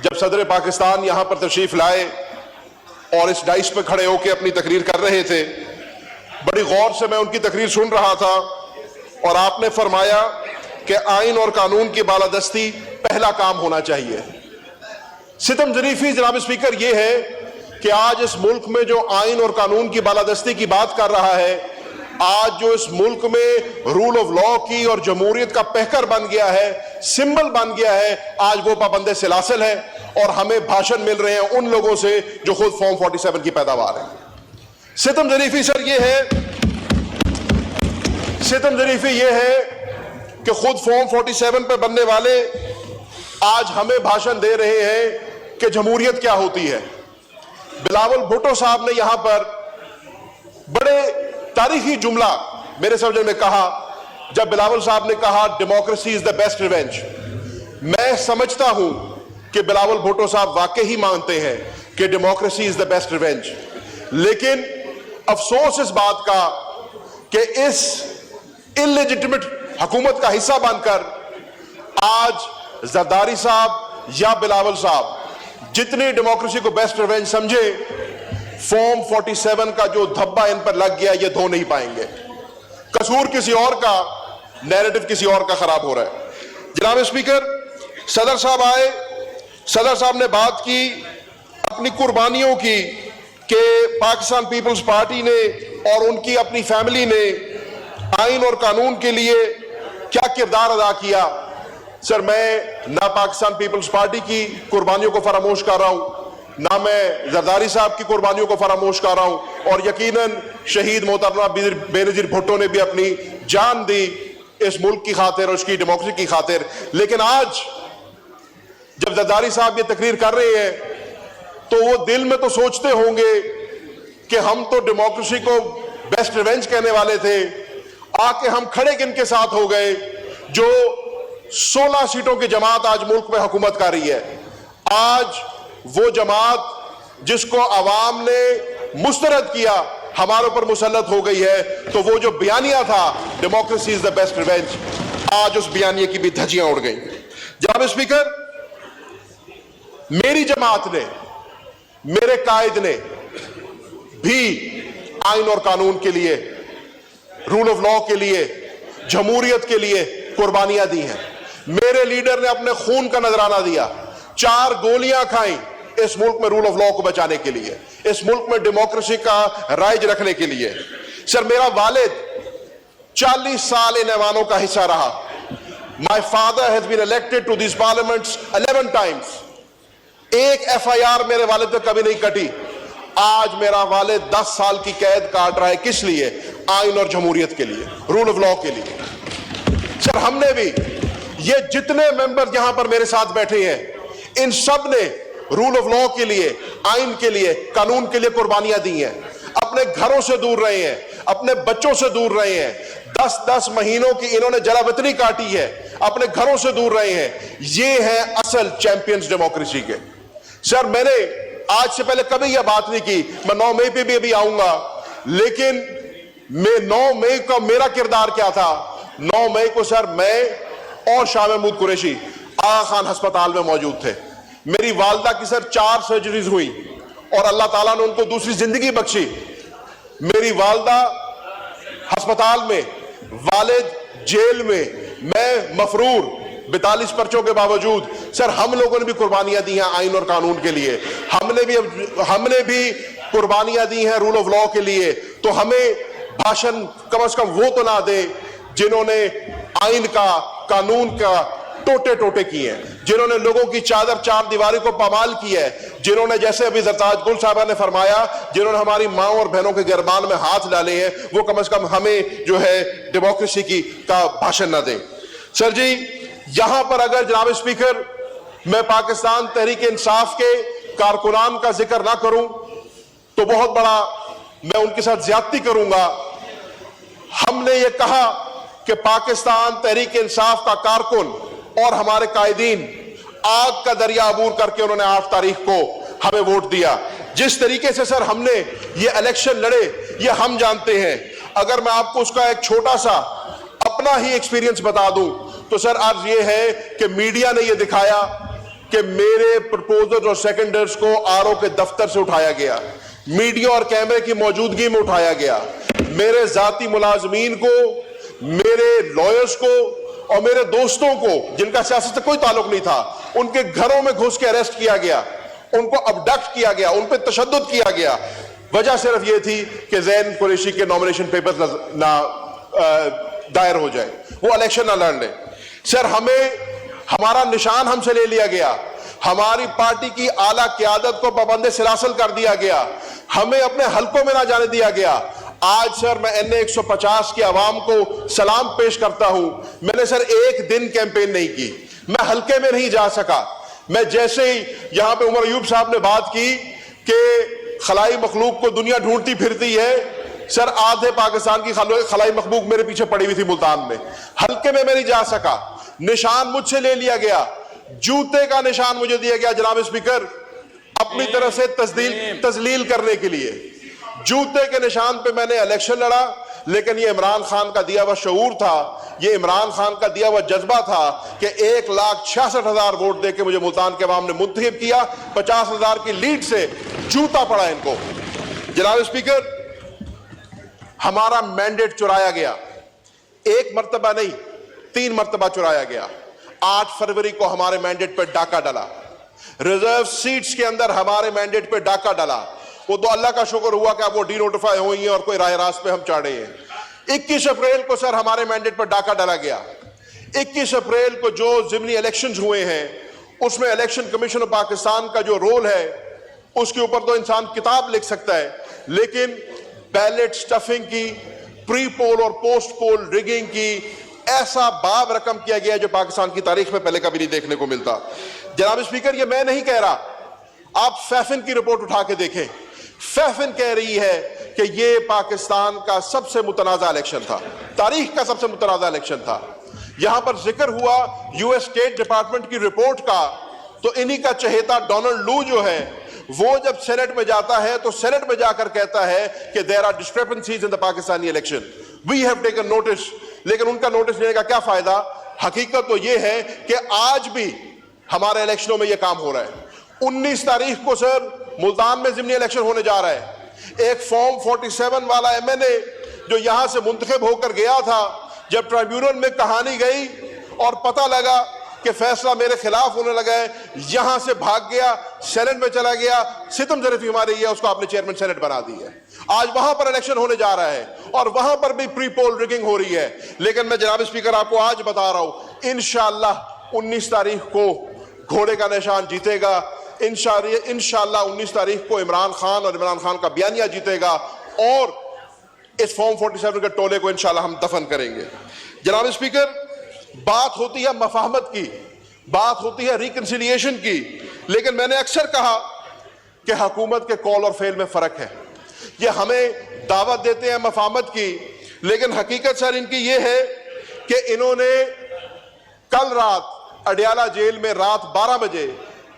جب صدر پاکستان یہاں پر تشریف لائے اور اس ڈائس پہ کھڑے ہو کے اپنی تقریر کر رہے تھے، بڑی غور سے میں ان کی تقریر سن رہا تھا، اور آپ نے فرمایا کہ آئین اور قانون کی بالادستی پہلا کام ہونا چاہیے۔ ستم ظریفی جناب اسپیکر یہ ہے کہ آج اس ملک میں جو آئین اور قانون کی بالادستی کی بات کر رہا ہے، آج جو اس ملک میں رول آف لا کی اور جمہوریت کا پہکر بن گیا ہے، سمبل بن گیا ہے، آج وہ پابند سلاسل ہے، اور ہمیں بھاشن مل رہے ہیں ان لوگوں سے جو خود فارم 47 کی پیداوار ہے۔ ستم ظریفی سر یہ ہے، ستم ظریفی یہ ہے کہ خود فارم 47 پہ بننے والے آج ہمیں بھاشن دے رہے ہیں کہ جمہوریت کیا ہوتی ہے۔ بلاول بھٹو صاحب نے یہاں پر بڑے تاریخی جملہ میرے سمجھ میں کہا، جب بلاول صاحب نے کہا democracy is the best revenge. میں سمجھتا ہوں کہ بلاول بھٹو صاحب واقعی مانتے ہیں کہ democracy is the best revenge, لیکن افسوس اس بات کا کہ اس انلیجٹمیٹ حکومت کا حصہ بن کر آج زرداری صاحب یا بلاول صاحب جتنی ڈیموکریسی کو بیسٹ ریونج سمجھے، فارم 47 کا جو دھبا ان پر لگ گیا یہ دھو نہیں پائیں گے۔ قصور کسی اور کا، نیریٹو کسی اور کا خراب ہو رہا ہے۔ جناب اسپیکر، صدر صاحب آئے، صدر صاحب نے بات کی اپنی قربانیوں کی کہ پاکستان پیپلز پارٹی نے اور ان کی اپنی فیملی نے آئین اور قانون کے لیے کیا کردار ادا کیا۔ سر میں نہ پاکستان پیپلز پارٹی کی قربانیوں کو فراموش کر رہا ہوں، نہ میں زرداری صاحب کی قربانیوں کو فراموش کر رہا ہوں، اور یقیناً شہید محترمہ بینظیر بھٹو نے بھی اپنی جان دی اس ملک کی خاطر اور اس کی ڈیموکریسی کی خاطر۔ لیکن آج جب زرداری صاحب یہ تقریر کر رہے ہیں تو وہ دل میں تو سوچتے ہوں گے کہ ہم تو ڈیموکریسی کو بیسٹ ریونج کہنے والے تھے، آ کے ہم کھڑے کن کے ساتھ ہو گئے جو 16 سیٹوں کی جماعت آج ملک میں حکومت کر رہی ہے۔ آج وہ جماعت جس کو عوام نے مسترد کیا ہمارے اوپر مسلط ہو گئی ہے، تو وہ جو بیانیہ تھا democracy is the best revenge, آج اس بیانیے کی بھی دھجیاں اڑ گئیں۔ جناب اسپیکر، میری جماعت نے، میرے قائد نے بھی آئین اور قانون کے لیے، رول آف لا کے لیے، جمہوریت کے لیے قربانیاں دی ہیں۔ میرے لیڈر نے اپنے خون کا نذرانہ دیا، 4 گولیاں کھائیں اس ملک میں رول آف لا کو بچانے کے لیے، اس ملک میں ڈیموکریسی کا رائج رکھنے کے لیے۔ سر میرا والد 40 سال ان ایوانوں کا حصہ رہا۔ My father has been elected to these parliaments 11 times۔ ایک FIR میرے والد پہ کبھی نہیں کٹی۔ آج میرا والد 10 سال کی قید کاٹ رہا ہے، کس لیے؟ آئین اور جمہوریت کے لیے، رول آف لا کے لیے۔ سر ہم نے بھی، یہ جتنے ممبر یہاں پر میرے ساتھ بیٹھے ہیں، ان سب نے رول آف لا کے لیے، آئین کے لیے، قانون کے لیے قربانیاں دی ہیں۔ اپنے گھروں سے دور رہے ہیں، اپنے بچوں سے دور رہے ہیں، 10 مہینوں کی انہوں نے جلا وطنی کاٹی ہے، اپنے گھروں سے دور رہے ہیں۔ یہ ہیں اصل چیمپئنز ڈیموکریسی کے۔ سر میں نے آج سے پہلے کبھی یہ بات نہیں کی، میں 9 مئی پہ بھی ابھی آؤں گا، لیکن 9 مئی کا میرا کردار کیا تھا؟ 9 مئی کو سر میں اور شاہ محمود قریشی آغا خان ہسپتال میں موجود تھے۔ میری والدہ کی سر 4 سرجریز ہوئی اور اللہ تعالیٰ نے ان کو دوسری زندگی بخشی۔ میری والدہ ہسپتال میں، والد جیل میں، میں مفرور 42 پرچوں کے باوجود۔ سر ہم لوگوں نے بھی قربانیاں دی ہیں آئین اور قانون کے لیے، ہم نے بھی قربانیاں دی ہیں رول آف لا کے لیے۔ تو ہمیں بھاشن کم از کم وہ تو نہ دے جنہوں نے آئین کا، قانون کا ٹوٹے ٹوٹے کیے ہیں، جنہوں نے لوگوں کی چادر 4 دیواری کو پامال کیا ہے، جنہوں نے جیسے ابھی زرتاج گل صاحبہ نے فرمایا، جنہوں نے ہماری ماں اور بہنوں کے گربان میں ہاتھ ڈالے ہیں، وہ کم از کم ہمیں جو ہے ڈیموکریسی کی کا بھاشن نہ دیں۔ سر جی یہاں پر اگر جناب اسپیکر میں پاکستان تحریک انصاف کے کارکنان کا ذکر نہ کروں تو بہت بڑا میں ان کے ساتھ زیادتی کروں گا۔ ہم نے یہ کہا کہ پاکستان تحریک انصاف کا کارکن اور ہمارے قائدین آگ کا دریا عبور کر کے انہوں نے 8 تاریخ کو ہمیں ووٹ دیا۔ جس طریقے سے سر ہم نے یہ الیکشن لڑے یہ ہم جانتے ہیں۔ اگر میں آپ کو اس کا ایک چھوٹا سا اپنا ہی ایکسپیرینس بتا دوں تو سر عرض یہ ہے کہ میڈیا نے یہ دکھایا کہ میرے پرپوزل اور سیکنڈرز کو آر او کے دفتر سے اٹھایا گیا, میڈیا اور کیمرے کی موجودگی میں اٹھایا گیا, میرے ذاتی ملازمین کو, میرے لائرز کو اور میرے دوستوں کو جن کا سیاست سے کوئی تعلق نہیں تھا, ان کے گھروں میں گھس کے اریسٹ کیا گیا, ان کو ابڈکٹ کیا گیا, ان پہ تشدد کیا گیا. وجہ صرف یہ تھی کہ زین قریشی کے نامینیشن پیپر نہ دائر ہو جائے, وہ الیکشن نہ لڑ لیں. سر, ہمارا نشان ہم سے لے لیا گیا, ہماری پارٹی کی اعلیٰ قیادت کو پابند سلاسل کر دیا گیا, ہمیں اپنے حلقوں میں نہ جانے دیا گیا. آج سر میں این اے 150 کی عوام کو سلام پیش کرتا ہوں. میں نے سر ایک دن کیمپین نہیں کی, میں حلقے میں نہیں جا سکا. میں جیسے ہی یہاں پہ عمر ایوب صاحب نے بات کی کہ خلائی مخلوق کو دنیا ڈھونڈتی پھرتی ہے, سر آدھے پاکستان کی خلائی مخلوق میرے پیچھے پڑی ہوئی تھی ملتان میں. حلقے میں نہیں جا سکا, نشان مجھ سے لے لیا گیا, جوتے کا نشان مجھے دیا گیا جناب اسپیکر اپنی طرح سے تذلیل کرنے کے لیے. جوتے کے نشان پہ میں نے الیکشن لڑا, لیکن یہ عمران خان کا دیا ہوا شعور تھا, یہ عمران خان کا دیا ہوا جذبہ تھا کہ 1,66,000 ووٹ دے کے مجھے ملتان کے عوام نے منتخب کیا. 50,000 کی لیڈ سے جوتا پڑا ان کو. جناب اسپیکر, ہمارا مینڈیٹ چرایا گیا, ایک مرتبہ نہیں 3 مرتبہ چرایا گیا. 8 فروری کو ہمارے مینڈیٹ پہ ڈاکہ ڈالا, ریزرو سیٹس کے اندر ہمارے مینڈیٹ پہ ڈاکہ ڈالا. وہ تو اللہ کا شکر ہوا کہ اب وہ ڈی نوٹیفائی ہوئی ہیں اور کوئی راہ راست پہ ہم چاڑے ہیں. 21 اپریل کو سر ہمارے مینڈیٹ پر ڈاکہ ڈالا گیا. 21 اپریل کو جو ضمنی الیکشنز ہوئے ہیں اس میں الیکشن کمیشن آف پاکستان کا جو رول ہے اس کے اوپر تو انسان کتاب لکھ سکتا ہے, لیکن بیلٹ سٹفنگ کی, پری پول اور پوسٹ پول ریگنگ کی ایسا باب رقم کیا گیا جو پاکستان کی تاریخ میں پہلے کبھی نہیں دیکھنے کو ملتا. جناب اسپیکر, یہ میں نہیں کہہ رہا, آپ فیفن کی رپورٹ اٹھا کے دیکھیں. فیفن کہہ رہی ہے کہ یہ پاکستان کا سب سے متنازع الیکشن تھا, تاریخ کا سب سے متنازع الیکشن تھا. یہاں پر ذکر ہوا یو ایس اسٹیٹ ڈپارٹمنٹ کی رپورٹ کا, تو انہی کا چہیتا ڈونلڈ لو جو ہے وہ جب سینٹ میں جاتا ہے تو سینٹ میں جا کر کہتا ہے کہ there are discrepancies in the Pakistani election. We have taken notice. لیکن ان کا نوٹس لینے کا کیا فائدہ؟ حقیقت تو یہ ہے کہ آج بھی ہمارے الیکشنوں میں یہ کام ہو رہا ہے. 19 تاریخ کو سر ملتان میں ضمنی الیکشن ہونے جا رہا ہے. ایک فارم 47 والا ایم این اے جو یہاں سے منتخب ہو کر گیا تھا, جب ٹرائیبیونل میں کہانی گئی اور پتہ لگا کہ فیصلہ میرے خلاف ہونے لگا ہے, یہاں سے بھاگ گیا, سینٹ میں چلا گیا. ستم ظریفی ہماری ہے, اس کو آپ نے چیئرمین سینٹ بنا دی ہے. آج وہاں پر الیکشن ہونے جا رہا ہے اور وہاں پر بھی پری پول ریگنگ ہو رہی ہے. لیکن میں جناب اسپیکر آپ کو آج بتا رہا ہوں, انشاءاللہ 19 تاریخ کو گھوڑے کا نشان جیتے گا. انشاءاللہ 19 تاریخ کو عمران خان اور عمران خان کا بیانیہ جیتے گا اور اس فارم 47 کے ٹولے کو انشاءاللہ ہم دفن کریں گے. جناب اسپیکر, بات ہوتی ہے مفاہمت کی, بات ہوتی ہے ریکنسیلیشن کی, لیکن میں نے اکثر کہا کہ حکومت کے قول اور فعل میں فرق ہے. یہ ہمیں دعوت دیتے ہیں مفاہمت کی, لیکن حقیقت سر ان کی یہ ہے کہ انہوں نے کل رات اڈیالہ جیل میں رات 12 بجے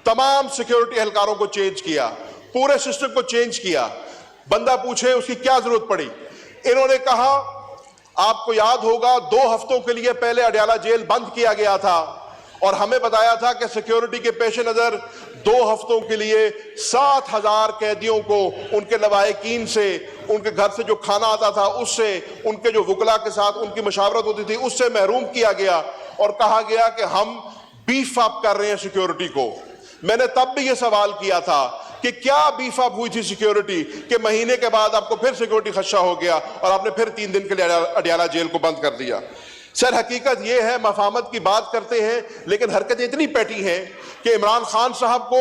تمام سیکیورٹی اہلکاروں کو چینج کیا, پورے سسٹم کو چینج کیا. بندہ پوچھے اس کی کیا ضرورت پڑی؟ انہوں نے کہا آپ کو یاد ہوگا 2 ہفتوں کے لیے پہلے اڈیالہ جیل بند کیا گیا تھا اور ہمیں بتایا تھا کہ سیکیورٹی کے پیش نظر 2 ہفتوں کے لیے 7,000 قیدیوں کو ان کے لواحقین سے, ان کے گھر سے جو کھانا آتا تھا اس سے, ان کے جو وکلا کے ساتھ ان کی مشاورت ہوتی تھی اس سے محروم کیا گیا اور کہا گیا کہ ہم بیف اپ کر رہے ہیں سیکیورٹی کو. میں نے تب بھی یہ سوال کیا تھا کہ کیا بیف اپ ہوئی تھی سیکیورٹی کہ مہینے کے بعد آپ کو پھر سیکیورٹی خدشہ ہو گیا اور آپ نے پھر 3 دن کے لیے اڈیالہ جیل کو بند کر دیا. سر حقیقت یہ ہے, مفاہمت کی بات کرتے ہیں لیکن حرکتیں اتنی پیٹی ہیں کہ عمران خان صاحب کو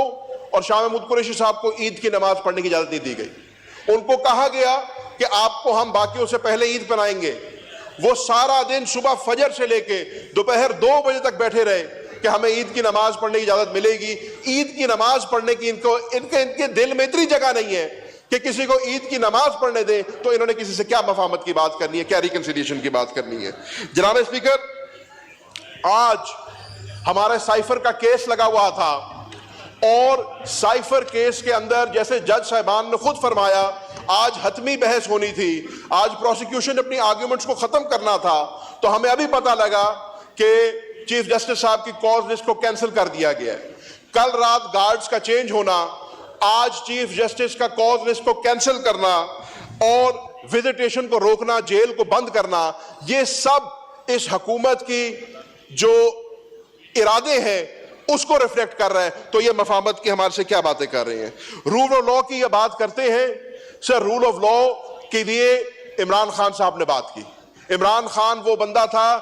اور شاہ محمود قریشی صاحب کو عید کی نماز پڑھنے کی اجازت نہیں دی گئی. ان کو کہا گیا کہ آپ کو ہم باقیوں سے پہلے عید پڑھائیں گے. وہ سارا دن صبح فجر سے لے کے دوپہر 2 بجے تک بیٹھے رہے کہ ہمیں عید کی نماز پڑھنے کی اجازت ملے گی. عید کی نماز پڑھنے کی ان کے دل میں اتنی جگہ نہیں ہے کہ کسی کو عید کی نماز پڑھنے دیں, تو انہوں نے کسی سے کیا مفاہمت کی بات کرنی ہے, کیا ریکنسیلیشن کی بات کرنی ہے. جناب اسپیکر, آج ہمارے سائفر کا کیس لگا ہوا تھا اور سائفر کیس کے اندر جیسے جج صاحبان نے خود فرمایا آج حتمی بحث ہونی تھی, آج پروسیکیوشن اپنی آرگیومنٹس کو ختم کرنا تھا, تو ہمیں ابھی پتہ لگا کہ چیف جسٹس صاحب کی کاز لسٹ کو کینسل کر دیا گیا ہے. کل رات گارڈز کا چینج ہونا, آج چیف جسٹس کا کاز لسٹ کو کینسل کرنا اور وزٹیشن کو روکنا, جیل کو بند کرنا, یہ سب اس حکومت کی جو ارادے ہیں اس کو ریفلیکٹ کر رہا ہے. تو یہ مفاہمت کی ہمارے سے کیا باتیں کر رہے ہیں. رول آف لا کی یہ بات کرتے ہیں سر. رول آف لا کے لیے عمران خان صاحب نے بات کی. عمران خان وہ بندہ تھا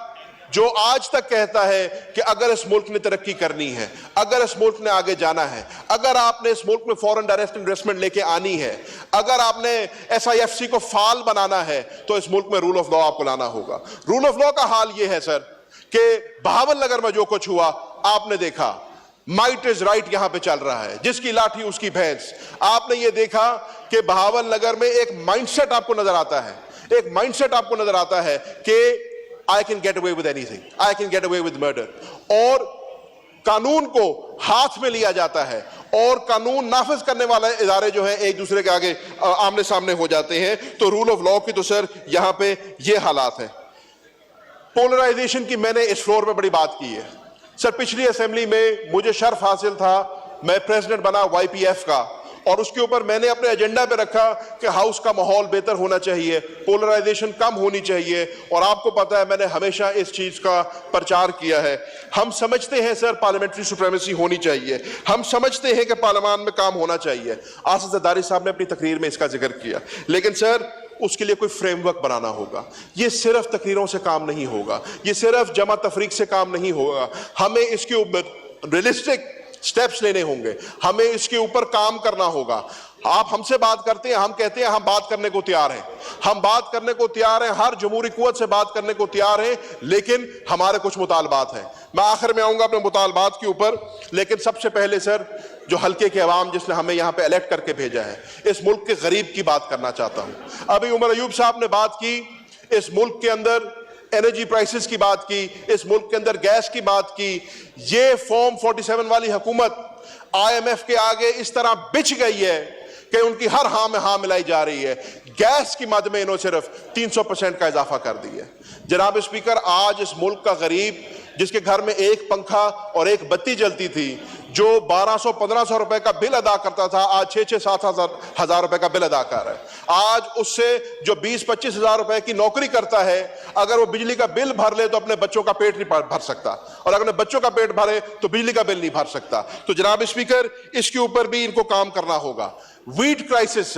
جو آج تک کہتا ہے کہ اگر اس ملک نے ترقی کرنی ہے, اگر اس ملک نے آگے جانا ہے, اگر آپ نے اس ملک میں فورن ڈائریکٹ انویسٹمنٹ لے کے آنی ہے, اگر آپ نے SIFC کو فعال بنانا ہے, تو اس ملک میں رول آف لا آپ کو لانا ہوگا. رول آف لا کا حال یہ ہے سر کہ بہاول نگر میں جو کچھ ہوا آپ نے دیکھا. مائٹ از رائٹ یہاں پہ چل رہا ہے, جس کی لاٹھی اس کی بھینس. آپ نے یہ دیکھا کہ بہاول نگر میں ایک مائنڈ سیٹ آپ کو نظر آتا ہے, ایک مائنڈ سیٹ آپ کو نظر آتا ہے کہ I can get away with anything, I can get away with murder. اور قانون کو ہاتھ میں لیا جاتا ہے اور قانون نافذ کرنے والے ادارے جو ہیں ایک دوسرے کے آگے آمنے سامنے ہو جاتے ہیں. تو رول آف لا کی تو سر یہاں پہ یہ حالات ہیں. پولرائزیشن کی میں نے اس فلور پہ بڑی بات کی ہے سر. پچھلی اسمبلی میں مجھے شرف حاصل تھا, میں پریزیڈنٹ بنا YPF کا, اور اس کے اوپر میں نے اپنے ایجنڈا پہ رکھا کہ ہاؤس کا ماحول بہتر ہونا چاہیے, پولرائزیشن کم ہونی چاہیے. اور آپ کو پتا ہے میں نے ہمیشہ اس چیز کا پرچار کیا ہے. ہم سمجھتے ہیں سر پارلیمنٹری سپریمیسی ہونی چاہیے, ہم سمجھتے ہیں کہ پارلیمان میں کام ہونا چاہیے. آصف زرداری صاحب نے اپنی تقریر میں اس کا ذکر کیا, لیکن سر اس کے لیے کوئی فریم ورک بنانا ہوگا. یہ صرف تقریروں سے کام نہیں ہوگا, یہ صرف جمع تفریق سے کام نہیں ہوگا. ہمیں اس کے اوپر ریئلسٹک سٹیپس لینے ہوں گے, ہمیں اس کے اوپر کام کرنا ہوگا. آپ ہم سے بات کرتے ہیں, ہم کہتے ہیں ہم بات کرنے کو تیار ہیں, ہم بات کرنے کو تیار ہیں, ہر جمہوری قوت سے بات کرنے کو تیار ہیں, لیکن ہمارے کچھ مطالبات ہیں. میں آخر میں آؤں گا اپنے مطالبات کے اوپر, لیکن سب سے پہلے سر جو حلقے کے عوام جس نے ہمیں یہاں پہ الیکٹ کر کے بھیجا ہے, اس ملک کے غریب کی بات کرنا چاہتا ہوں. ابھی عمر ایوب صاحب نے بات کی, اس ملک کے اندر انرجی پرائسز کی بات کی, اس ملک کے اندر گیس کی بات کی. یہ فارم 47 والی حکومت IMF کے آگے اس طرح بچ گئی ہے کہ ان کی ہر ہاں میں ہاں ملائی جا رہی ہے. گیس کی مد میں انہوں صرف 300% کا اضافہ کر دیا ہے. جناب اسپیکر, آج اس ملک کا غریب جس کے گھر میں ایک پنکھا اور ایک بتی جلتی تھی, جو 1200-1500 روپے کا بل ادا کرتا تھا, آج 6-7 ہزار روپے کا بل ادا کر رہا ہے. آج اس سے جو 20-25 ہزار روپے کی نوکری کرتا ہے, اگر وہ بجلی کا بل بھر لے تو اپنے بچوں کا پیٹ نہیں بھر سکتا, اور اگر اپنے بچوں کا پیٹ بھرے تو بجلی کا بل نہیں بھر سکتا. تو جناب اسپیکر, اس کے اوپر بھی ان کو کام کرنا ہوگا. ویٹ کرائسس,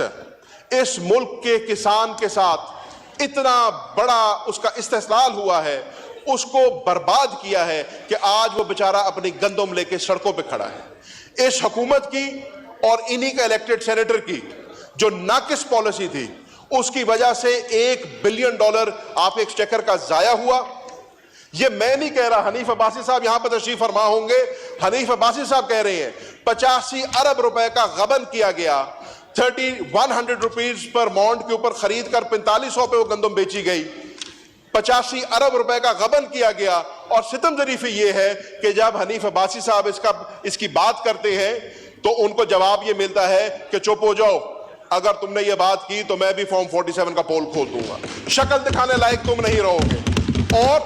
اس ملک کے کسان کے ساتھ اتنا بڑا اس کا استحصال ہوا ہے, اس کو برباد کیا ہے کہ آج وہ بیچارہ اپنی گندم لے کے سڑکوں پہ کھڑا ہے. اس حکومت کی اور انہی کا الیکٹڈ سینیٹر کی جو ناقص پالیسی تھی, اس کی وجہ سے $1 بلین آپ کے ایکسچیکر کا ضائع ہوا. یہ میں نہیں کہہ رہا, حنیف عباسی صاحب یہاں پہ تشریف فرما ہوں گے. حنیف عباسی صاحب کہہ رہے ہیں 85 ارب روپے کا غبن کیا گیا, 100 روپیز پر مونڈ کے اوپر خرید کر 4500 پہ وہ گندم بیچی گئی. 85 ارب روپے کا غبن کیا گیا. اور ستم ظریفی یہ ہے کہ جب حنیف عباسی صاحب اس کی بات کرتے ہیں تو ان کو جواب یہ ملتا ہے کہ چپ ہو جاؤ, اگر تم نے یہ بات کی تو میں بھی فارم 47 کا پول کھول دوں گا, شکل دکھانے لائق تم نہیں رہو گے. اور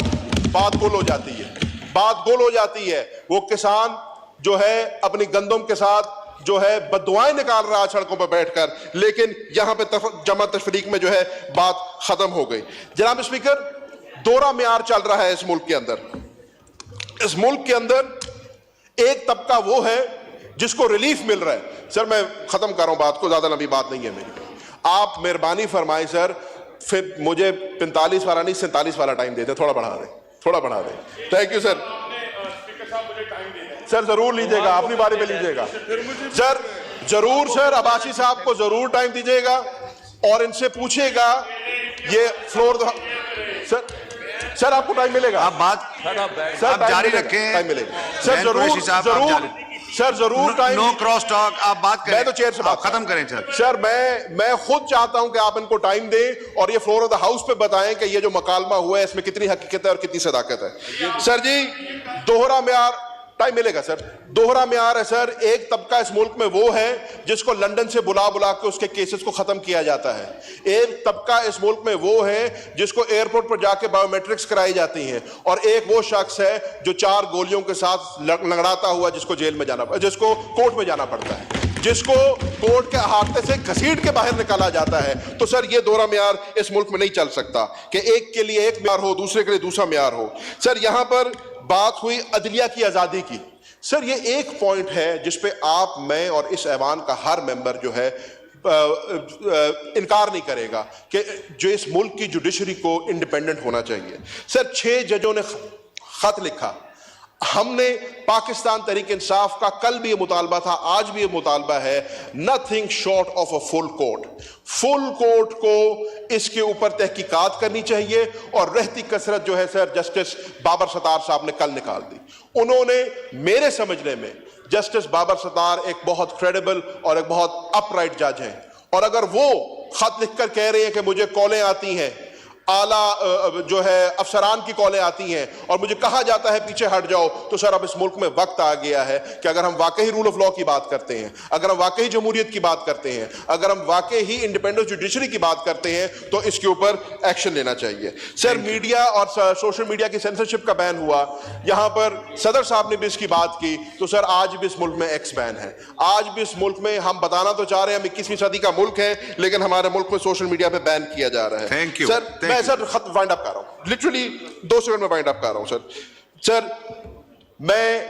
بات گول ہو جاتی ہے, بات گول ہو جاتی ہے. وہ کسان جو ہے اپنی گندم کے ساتھ جو ہے بددعائیں نکال رہا سڑکوں پہ بیٹھ کر, لیکن یہاں پہ جمع تفریق میں جو ہے بات ختم ہو گئی. جناب اسپیکر, دوہرا معیار چل رہا ہے اس ملک کے اندر. اس ملک کے اندر ایک طبقہ وہ ہے جس کو ریلیف مل رہا ہے. سر میں ختم کر رہا ہوں بات کو, زیادہ لمبی بات نہیں ہے میری. آپ مہربانی فرمائیں سر, پھر مجھے 45 والا نہیں 47 والا ٹائم دے دیں, تھوڑا بڑھا دیں, تھوڑا بڑھا دیں. Thank you sir. سر ضرور لیجئے گا, اپنی باری پہ لیجئے گا سر, ضرور سر. عباسی صاحب کو ضرور ٹائم دیجئے گا اور ان سے پوچھے گا. یہ فلور سر آپ کو ٹائم ملے گا, آپ بات جاری رکھیں. ٹائم ملے گا سر, ضرور سر, ضرور ٹائم. نو کراس ٹاک, آپ بات کریں. میں تو چیئر سے بات ختم کریں سر. سر میں خود چاہتا ہوں کہ آپ ان کو ٹائم دیں اور یہ فلور آف دا ہاؤس پہ بتائیں کہ یہ جو مکالمہ ہوا ہے اس میں کتنی حقیقت ہے اور کتنی صداقت ہے. سر جی, دوہرا معیار ٹائم ملے گا سر. دوہرا معیار ہے سر. ایک طبقہ اس ملک میں وہ ہے جس کو لندن سے بلا بلا کے اس کے کیسز کو ختم کیا جاتا ہے. ایک طبقہ اس ملک میں وہ ہے جس کو ایئرپورٹ پر جا کے بایو میٹرکس کرائی جاتی ہیں, اور ایک وہ شخص ہے جو 4 گولیوں کے ساتھ لنگڑاتا ہوا جس کو جیل میں جس کو کورٹ میں جانا پڑتا ہے, جس کو کورٹ کے احاطے سے گھسیٹ کے باہر نکالا جاتا ہے. تو سر یہ دوہرا معیار اس ملک میں نہیں چل سکتا کہ ایک کے لیے ایک معیار ہو, دوسرے کے لیے دوسرا معیار ہو. سر یہاں پر بات ہوئی عدلیہ کی آزادی کی. سر یہ ایک پوائنٹ ہے جس پہ آپ, میں اور اس ایوان کا ہر ممبر جو ہے انکار نہیں کرے گا کہ جو اس ملک کی جوڈیشری کو انڈیپینڈنٹ ہونا چاہیے. سر 6 ججوں نے خط لکھا. ہم نے پاکستان تحریک انصاف کا کل بھی یہ مطالبہ تھا, آج بھی یہ مطالبہ ہے, nothing short of a full court. Full court کو اس کے اوپر تحقیقات کرنی چاہیے, اور رہتی کثرت جو ہے سر جسٹس بابر ستار صاحب نے کل نکال دی. انہوں نے میرے سمجھنے میں جسٹس بابر ستار ایک بہت کریڈیبل اور ایک بہت اپ رائٹ جج ہیں, اور اگر وہ خط لکھ کر کہہ رہے ہیں کہ مجھے کالیں آتی ہیں, اعلیٰ جو ہے افسران کی کالیں آتی ہیں, اور مجھے کہا جاتا ہے پیچھے ہٹ جاؤ, تو سر اب اس ملک میں وقت آ گیا ہے کہ اگر ہم واقعی رول آف لا کی بات کرتے ہیں, اگر ہم واقعی جمہوریت کی بات کرتے ہیں, اگر ہم واقعی انڈیپینڈنٹ جوڈیشری کی بات کرتے ہیں, تو اس کے اوپر ایکشن لینا چاہیے. سر میڈیا اور سوشل میڈیا کی سینسرشپ کا بین ہوا, یہاں پر صدر صاحب نے بھی اس کی بات کی. تو سر آج بھی اس ملک میں ایکس بین ہے. آج بھی اس ملک میں ہم بتانا تو چاہ رہے ہیں ہم 21ویں صدی کا ملک ہے, لیکن ہمارے ملک میں سوشل میڈیا پہ بین کیا جا رہا ہے. سر میں سر خط وائنڈ اپ کر رہا ہوں, لٹرلی 2 سیکنڈ میں وائنڈ اپ کر رہا ہوں. سر میں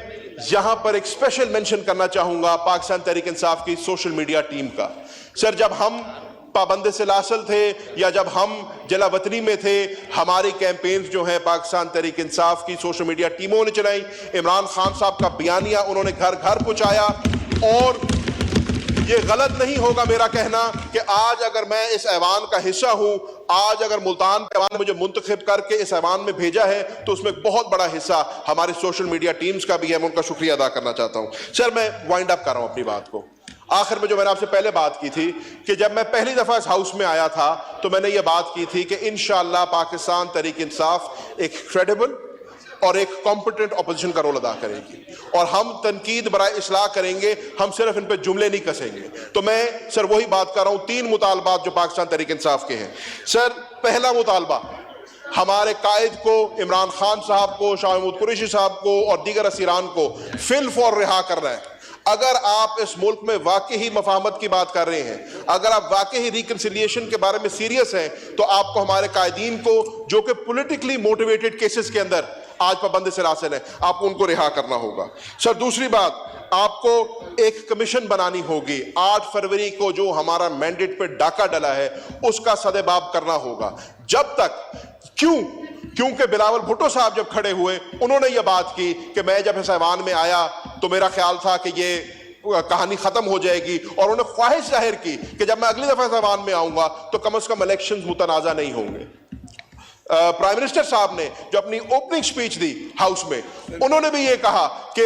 یہاں پر ایک اسپیشل مینشن کرنا چاہوں گا پاکستان تحریک انصاف کی سوشل میڈیا ٹیم کا. سر جب ہم پابند سلاسل تھے, یا جب ہم جلا وطنی میں تھے, ہماری کیمپینز جو ہیں پاکستان تحریک انصاف کی سوشل میڈیا ٹیموں نے چلائی. عمران خان صاحب کا بیانیہ انہوں نے گھر گھر پہنچایا, اور یہ غلط نہیں ہوگا میرا کہنا کہ آج اگر میں اس ایوان کا حصہ ہوں, آج اگر ملتان کے ایوان نے مجھے منتخب کر کے اس ایوان میں بھیجا ہے, تو اس میں ایک بہت بڑا حصہ ہماری سوشل میڈیا ٹیمز کا بھی ہے. میں ان کا شکریہ ادا کرنا چاہتا ہوں. سر میں وائنڈ اپ کر رہا ہوں اپنی بات کو. آخر میں جو میں نے آپ سے پہلے بات کی تھی کہ جب میں پہلی دفعہ اس ہاؤس میں آیا تھا, تو میں نے یہ بات کی تھی کہ انشاءاللہ پاکستان تحریک انصاف ایک کریڈیبل اور ایک کمپیٹنٹ اپوزیشن کا رول ادا کرے گی, اور ہم تنقید برائے اصلاح کریں گے, ہم صرف ان پہ جملے نہیں کسیں گے. تو میں سر وہی بات کر رہا ہوں, 3 مطالبات جو پاکستان تحریک انصاف کے ہیں. سر پہلا مطالبہ, ہمارے قائد کو, عمران خان صاحب کو, شاہ محمود قریشی صاحب کو اور دیگر اسیران کو فی الفور رہا کرنا ہے. اگر آپ اس ملک میں واقعی مفاہمت کی بات کر رہے ہیں, اگر آپ واقعی ریکنسیلیشن کے بارے میں سیریس ہیں, تو آپ کو ہمارے قائدین کو جو کہ پولیٹیکلی موٹیویٹڈ کیسز کے اندر آج پابند سلاسل ہیں, آپ کو ان کو رہا کرنا ہوگا. سر دوسری بات, آپ کو ایک کمیشن بنانی ہوگی. 8 فروری کو جو ہمارا مینڈیٹ پہ ڈاکہ ڈلا ہے, اس کا سدباب کرنا ہوگا. جب تک کیونکہ بلاول بھٹو صاحب جب کھڑے ہوئے, انہوں نے یہ بات کی کہ میں جب اس ایوان میں آیا تو میرا خیال تھا کہ یہ کہانی ختم ہو جائے گی, اور انہوں نے خواہش ظاہر کی کہ جب میں اگلی دفعہ اس ایوان میں آؤں گا تو کم از کم الیکشنز متنازع نہیں ہوں گے. پرائم منسٹر صاحب نے جو اپنی اوپننگ سپیچ دی ہاؤس میں, انہوں نے بھی یہ کہا کہ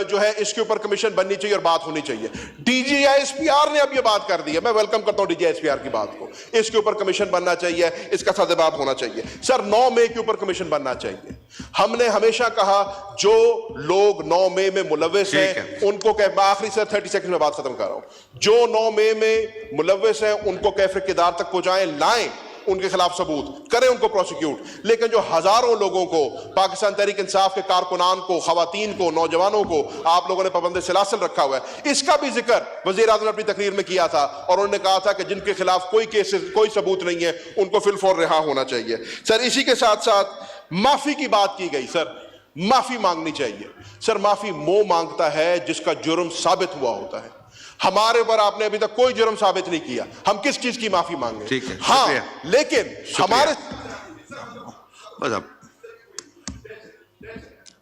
جو ہے اس کے اوپر کمیشن بننی چاہیے اور بات ہونی چاہیے. D G S P R نے اب یہ بات کر دی ہے, میں ویلکم کرتا ہوں D G S P R کی بات کو. اس کے اوپر کمیشن بننا چاہیے, اس کا سدباب ہونا چاہیے. سر 9 مئی کے اوپر کمیشن بننا چاہیے. ہم نے ہمیشہ کہا جو لوگ 9 مئی میں ملوث ہیں ان کو, آخری سر 30 سیکنڈ میں بات ختم کر رہا ہوں, جو 9 مئی میں ملوث ہیں ان کو کیفر کردار تک پہنچائیں, لائیں ان کے خلاف ثبوت کریں, ان کو پروسیکیوٹ. لیکن جو ہزاروں لوگوں کو, پاکستان تحریک انصاف کے کارکنان کو, خواتین کو, نوجوانوں کو آپ لوگوں نے پابند سلاسل رکھا ہوا ہے, اس کا بھی ذکر وزیر اعظم نے اپنی تقریر میں کیا تھا, اور انہوں نے کہا تھا کہ جن کے خلاف کوئی کیسز, کوئی ثبوت نہیں ہے, ان کو فی الفور رہا ہونا چاہیے. سر اسی کے ساتھ ساتھ معافی کی بات کی گئی. سر معافی مانگنی چاہیے. سر معافی وہ مانگتا ہے جس کا جرم ثابت ہوا ہوتا ہے. ہمارے اوپر آپ نے ابھی تک کوئی جرم ثابت نہیں کیا, ہم کس چیز کی معافی مانگیں؟ ہاں لیکن ہمارے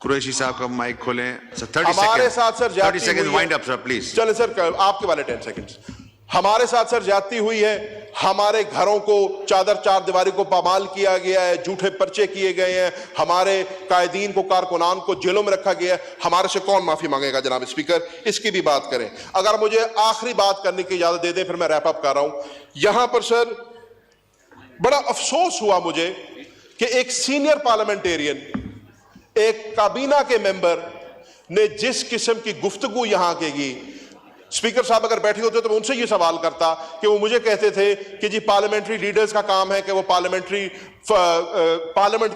قریشی صاحب کا مائک کھولیں. ہمارے ساتھ سر 30 سیکنڈ وائنڈ اپ سر پلیز. چلیں سر آپ کے والے 10 سیکنڈ. ہمارے ساتھ سر زیادتی ہوئی ہے, ہمارے گھروں کو چادر 4 دیواری کو پامال کیا گیا ہے, جھوٹے پرچے کیے گئے ہیں, ہمارے قائدین کو, کارکنان کو جیلوں میں رکھا گیا ہے. ہمارے سے کون معافی مانگے گا جناب اسپیکر؟ اس کی بھی بات کریں. اگر مجھے آخری بات کرنے کی اجازت دے دیں پھر میں ریپ اپ کر رہا ہوں. یہاں پر سر بڑا افسوس ہوا مجھے کہ ایک سینئر پارلیمنٹیرین, ایک کابینہ کے ممبر نے جس قسم کی گفتگو یہاں کی، اسپیکر صاحب اگر بیٹھے ہوتے تو میں ان سے یہ سوال کرتا کہ وہ مجھے کہتے تھے کہ جی پارلیمنٹری لیڈرز کا کام ہے کہ وہ پارلیمنٹ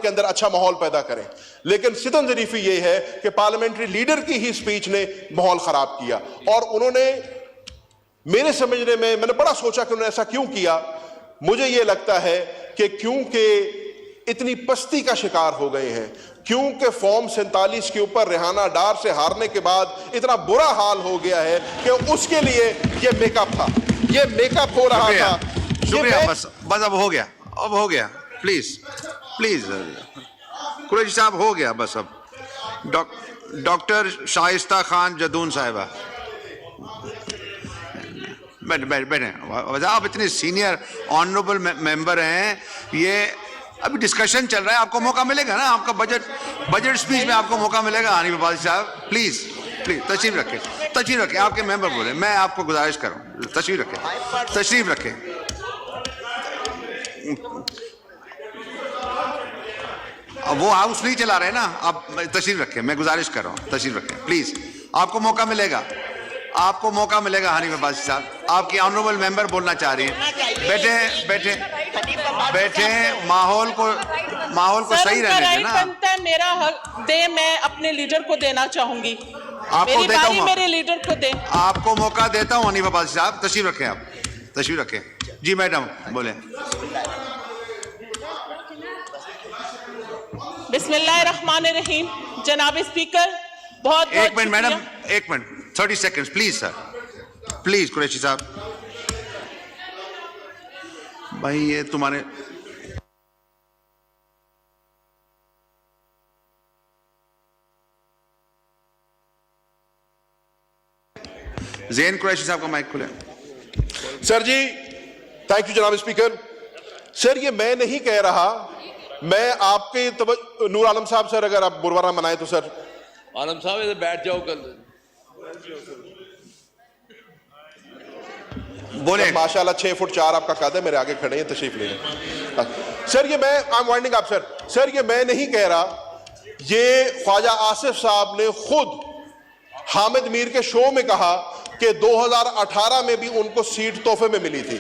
کے اندر اچھا ماحول پیدا کریں، لیکن ستم ظریفی یہ ہے کہ پارلیمنٹری لیڈر کی ہی سپیچ نے ماحول خراب کیا. اور انہوں نے میرے سمجھنے میں نے بڑا سوچا کہ انہوں نے ایسا کیوں کیا. مجھے یہ لگتا ہے کہ کیونکہ اتنی پستی کا شکار ہو گئے ہیں، کیونکہ فارم 47 کے اوپر ریحانہ ڈار سے ہارنے کے بعد اتنا برا حال ہو گیا ہے کہ اس کے لیے یہ میک اپ تھا، یہ میک اپ ہو رہا تھا. شکریہ. بس اب ہو گیا، اب ہو گیا. پلیز قریشی صاحب ہو گیا. بس اب ڈاکٹر شائستہ خان جدون صاحبہ بیٹھیں. آپ اتنے سینئر آنریبل ممبر ہیں، یہ ابھی ڈسکشن چل رہا ہے، آپ کو موقع ملے گا نا، آپ کا بجٹ اسپیچ میں آپ کو موقع ملے گا. حنیف عباسی صاحب پلیز تشریف رکھیں. آپ کے ممبر بولے، میں آپ کو گزارش کروں تشریف رکھیں. وہ ہاؤس نہیں چلا رہے نا، آپ تشریف رکھیں. میں گزارش کر رہا ہوں، تشریف رکھیں پلیز. آپ کو موقع ملے گا حنیف عباسی صاحب. آپ کی آنریبل ممبر بولنا چاہ رہی ہیں. بیٹھیں. ماحول کو صحیح رہنے دینا. میرا حق دے، میں اپنے لیڈر کو دینا چاہوں گی. آپ کو دیتا ہوں، میرے لیڈر کو دے. آپ کو موقع دیتا ہوں. حنیف عباسی صاحب تشریف رکھیں. آپ تشریف رکھیں. جی میڈم بولیں. بسم اللہ الرحمن الرحیم. جناب اسپیکر، بہت ایک منٹ میڈم، ایک minute 30 second please. Sir please Qureshi صاحب. بھائی یہ تمہارے زین قریشی صاحب کا مائک کھلے. سر جی تھینک یو جناب اسپیکر. سر یہ میں نہیں کہہ رہا، میں آپ کے نور عالم صاحب سر اگر آپ برورہ منائے تو. سر عالم صاحب ادھر بیٹھ جاؤ. کل بولے. ماشاءاللہ 6 فٹ 4 آپ کا قد ہے، میرے آگے کھڑے ہیں، تشریف لیں. سر یہ میں وائنڈنگ اپ. سر یہ میں نہیں کہہ رہا، یہ خواجہ آصف صاحب نے خود حامد میر کے شو میں کہا کہ 2018 میں بھی ان کو سیٹ تحفے میں ملی تھی.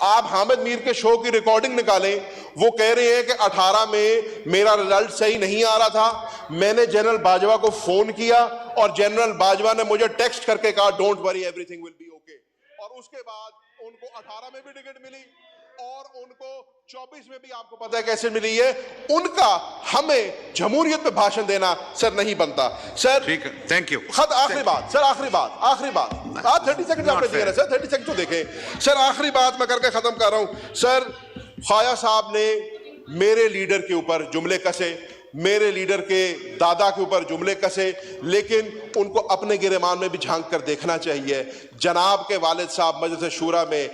آپ حامد میر کے شو کی ریکارڈنگ نکالیں، وہ کہہ رہے ہیں کہ 18 میں میرا رزلٹ صحیح نہیں آ رہا تھا، میں نے جنرل باجوہ کو فون کیا اور جنرل باجوہ نے مجھے ٹیکسٹ کر کے کہا don't worry everything will be okay. اور اس کے بعد ان کو 18 میں بھی ٹکٹ ملی اور ان کو 24 میں بھی آپ کو پتہ ہے کیسے ملی ہے. ان کا ہمیں جمہوریت پہ بھاشن دینا سر نہیں بنتا. سر ٹھیک ہے، تھینک یو. خط آخری بات سر، آخری بات آپ 30 سیکنڈ آپ نے دیے نا سر، 30 سیکنڈ تو دیکھیں. سر آخری بات میں کر کے ختم کر رہا ہوں. سر خواجہ صاحب نے میرے لیڈر کے اوپر جملے کسے، میرے لیڈر کے دادا کے اوپر جملے کسے، لیکن ان کو اپنے گریبان میں بھی جھانک کر دیکھنا چاہیے. جناب کے والد صاحب مجلس شورا میں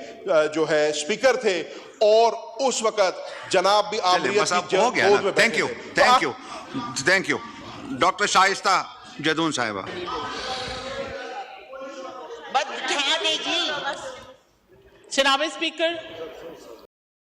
جو ہے اسپیکر تھے اور اس وقت جناب بھی ہو گیا. Thank you. ڈاکٹر شائستہ جدون صاحبہ. جناب اسپیکر،